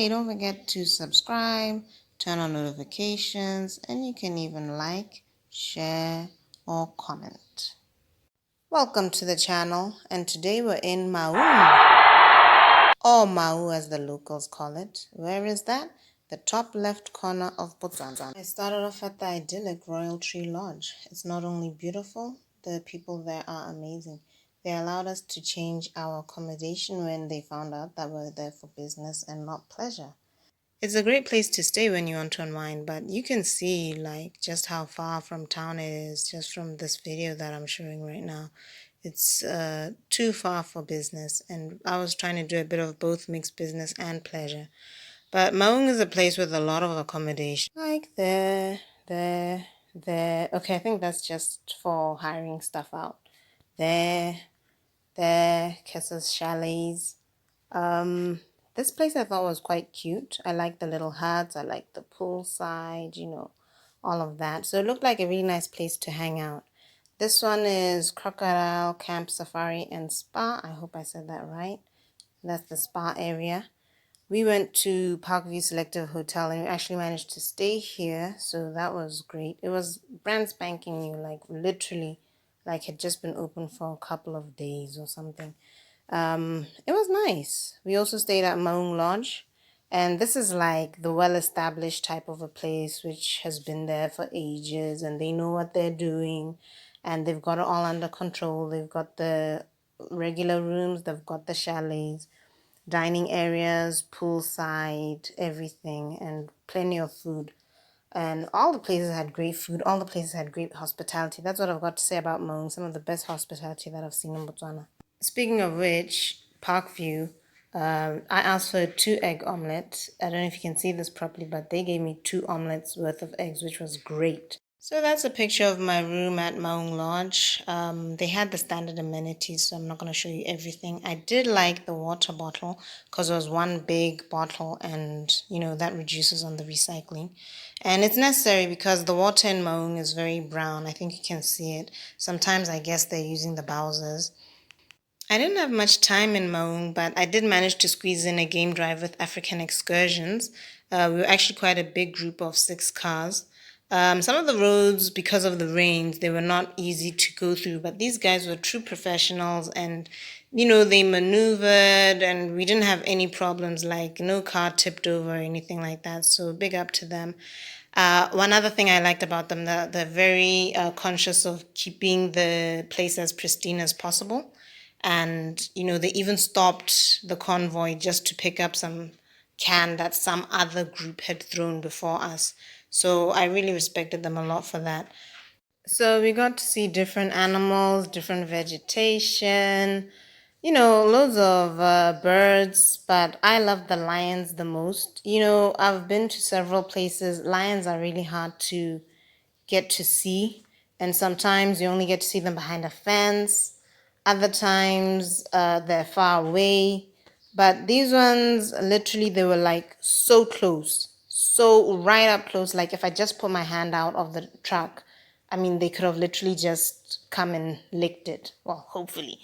hey, don't forget to subscribe, turn on notifications, and you can even like, share, or comment. Welcome to the channel, and today we're in Maun, or Mau as the locals call it. Where is that? The top left corner of Botswana. I started off at the idyllic Royal Tree Lodge. It's not only beautiful, the people there are amazing. They allowed us to change our accommodation when they found out that we're there for business and not pleasure. It's a great place to stay when you want to unwind, but you can see like just how far from town it is just from this video that I'm showing right now. It's too far for business, and I was trying to do a bit of both mixed business and pleasure. But Maung is a place with a lot of accommodation. Like there. Okay, I think that's just for hiring stuff out. There, Kessa's chalets. This place I thought was quite cute. I like the little huts. I like the poolside, all of that. So it looked like a really nice place to hang out. This one is Crocodile Camp Safari and Spa. I hope I said that right. That's the spa area. We went to Parkview Selective Hotel and we actually managed to stay here. So that was great. It was brand spanking new, like literally, like had just been open for a couple of days or something. It was nice. We also stayed at Maun Lodge, and this is like the well-established type of a place which has been there for ages, and they know what they're doing, and they've got it all under control. They've got the regular rooms, they've got the chalets, dining areas, poolside, everything, and plenty of food. And all the places had great food. All the places had great hospitality. That's what I've got to say about Maun. Some of the best hospitality that I've seen in Botswana. Speaking of which, Parkview, I asked for a 2-egg omelette. I don't know if you can see this properly, but they gave me 2 omelets worth of eggs, which was great. So that's a picture of my room at Maung Lodge. They had the standard amenities, so I'm not going to show you everything. I did like the water bottle because it was one big bottle and, that reduces on the recycling. And it's necessary because the water in Maung is very brown. I think you can see it. Sometimes I guess they're using the Bowsers. I didn't have much time in Maung, but I did manage to squeeze in a game drive with African Excursions. We were actually quite a big group of 6 cars. Some of the roads, because of the rains, they were not easy to go through, but these guys were true professionals and, they maneuvered and we didn't have any problems, like no car tipped over or anything like that. So big up to them. One other thing I liked about them, they're very conscious of keeping the place as pristine as possible. And, they even stopped the convoy just to pick up some can that some other group had thrown before us. So I really respected them a lot for that. So we got to see different animals, different vegetation, loads of birds, but I love the lions the most. I've been to several places. Lions are really hard to get to see, and sometimes you only get to see them behind a fence. Other times they're far away. But these ones, literally, they were like so close, so right up close. Like if I just put my hand out of the truck, I mean, they could have literally just come and licked it. Well, hopefully.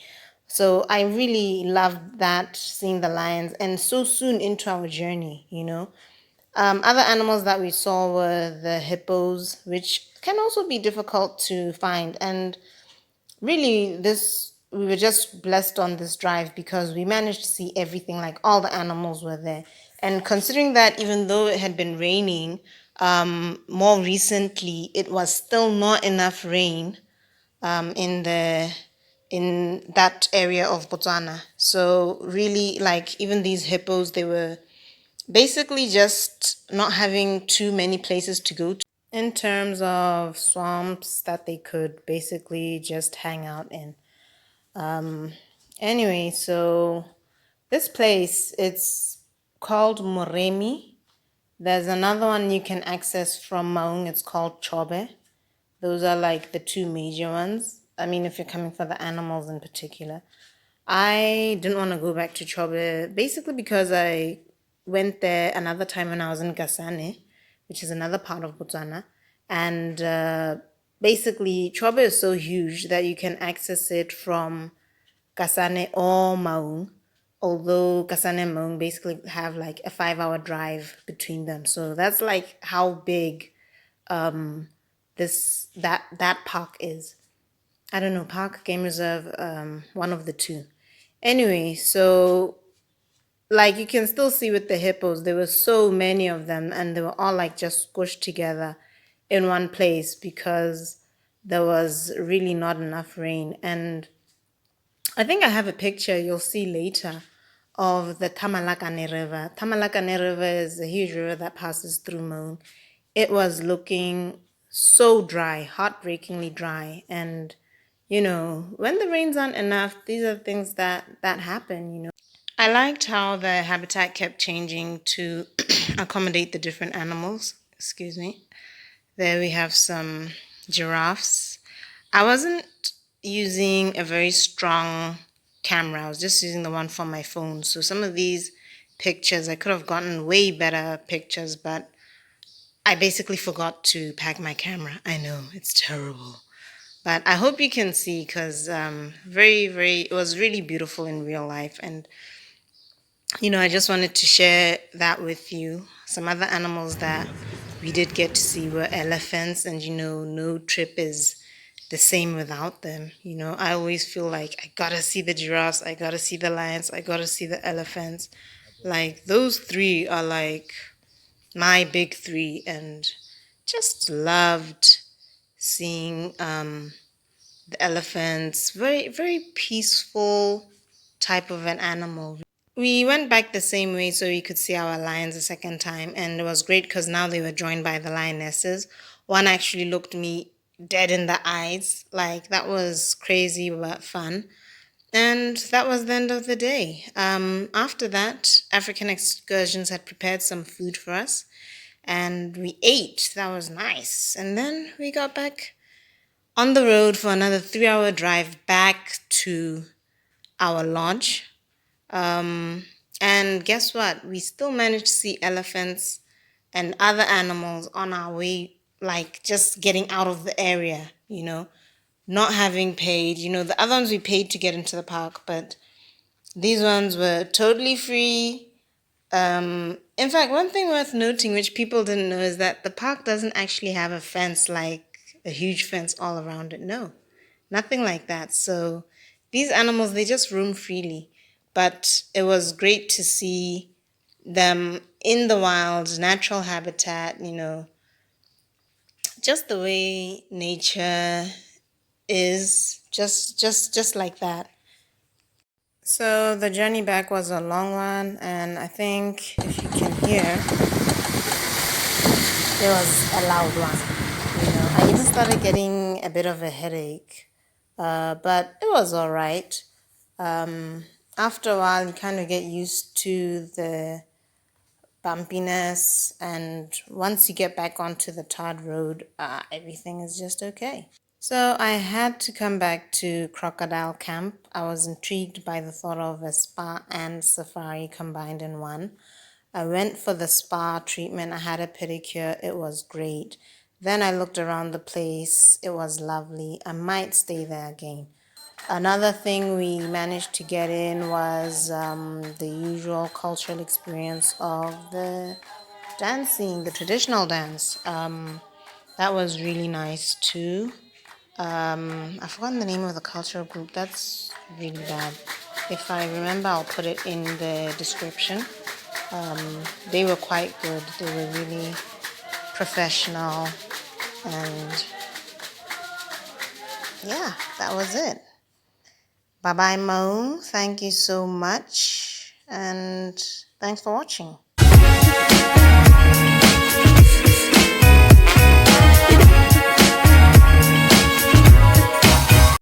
So I really loved that, seeing the lions, and so soon into our journey. Other animals that we saw were the hippos, which can also be difficult to find. And really, we were just blessed on this drive because we managed to see everything, like all the animals were there. And considering that even though it had been raining, more recently, it was still not enough rain in that area of Botswana. So really, like even these hippos, they were basically just not having too many places to go to in terms of swamps that they could basically just hang out in. Anyway, so this place, it's called Moremi. There's another one you can access from Maung. It's called Chobe. Those are like the 2 major ones. I mean, if you're coming for the animals in particular. I didn't want to go back to Chobe basically because I went there another time when I was in Kasane, which is another part of Botswana. And basically, Chobe is so huge that you can access it from Kasane or Maung. although Kasane and Maun basically have like a 5 hour drive between them. So that's like how big that park is. I don't know, park, game reserve, one of the two. Anyway, so like you can still see with the hippos, there were so many of them and they were all like just squished together in one place because there was really not enough rain. And I think I have a picture you'll see later of the Tamalakane River. Tamalakane River is a huge river that passes through Maun. It was looking so dry, heartbreakingly dry. And, when the rains aren't enough, these are things that happen. I liked how the habitat kept changing to accommodate the different animals. Excuse me. There we have some giraffes. I wasn't using a very strong camera. I was just using the one from my phone. So some of these pictures, I could have gotten way better pictures, but I basically forgot to pack my camera. I know, it's terrible. But I hope you can see because it was really beautiful in real life. And I just wanted to share that with you. Some other animals that we did get to see were elephants, and no trip is the same without them. I always feel like I gotta see the giraffes, I gotta see the lions, I gotta see the elephants. Like those three are like my big three, and just loved seeing the elephants. Very, very peaceful type of an animal. We went back the same way so we could see our lions a second time, and it was great because now they were joined by the lionesses. One actually looked me dead in the eyes. Like, that was crazy but fun. And that was the end of the day. After that, African Excursions had prepared some food for us, and we ate. That was nice. And then we got back on the road for another 3 hour drive back to our lodge. And guess what? We still managed to see elephants and other animals on our way, like just getting out of the area, not having paid. The other ones we paid to get into the park, but these ones were totally free. In fact, one thing worth noting, which people didn't know, is that the park doesn't actually have a fence, like a huge fence all around it. No, nothing like that. So these animals, they just roam freely. But it was great to see them in the wild, natural habitat, just the way nature is, just like that. So the journey back was a long one, and I think if you can hear, it was a loud one. I even started getting a bit of a headache, but it was all right. After a while, you kind of get used to the bumpiness, and once you get back onto the tarred road, everything is just okay. So I had to come back to Crocodile Camp. I was intrigued by the thought of a spa and safari combined in one. I went for the spa treatment. I had a pedicure. It was great. Then I looked around the place. It was lovely. I might stay there again. Another thing we managed to get in was the usual cultural experience of the dancing, the traditional dance. That was really nice too. I've forgotten the name of the cultural group. That's really bad. If I remember, I'll put it in the description. They were quite good. They were really professional. And yeah, that was it. Bye bye, Maun. Thank you so much. And thanks for watching.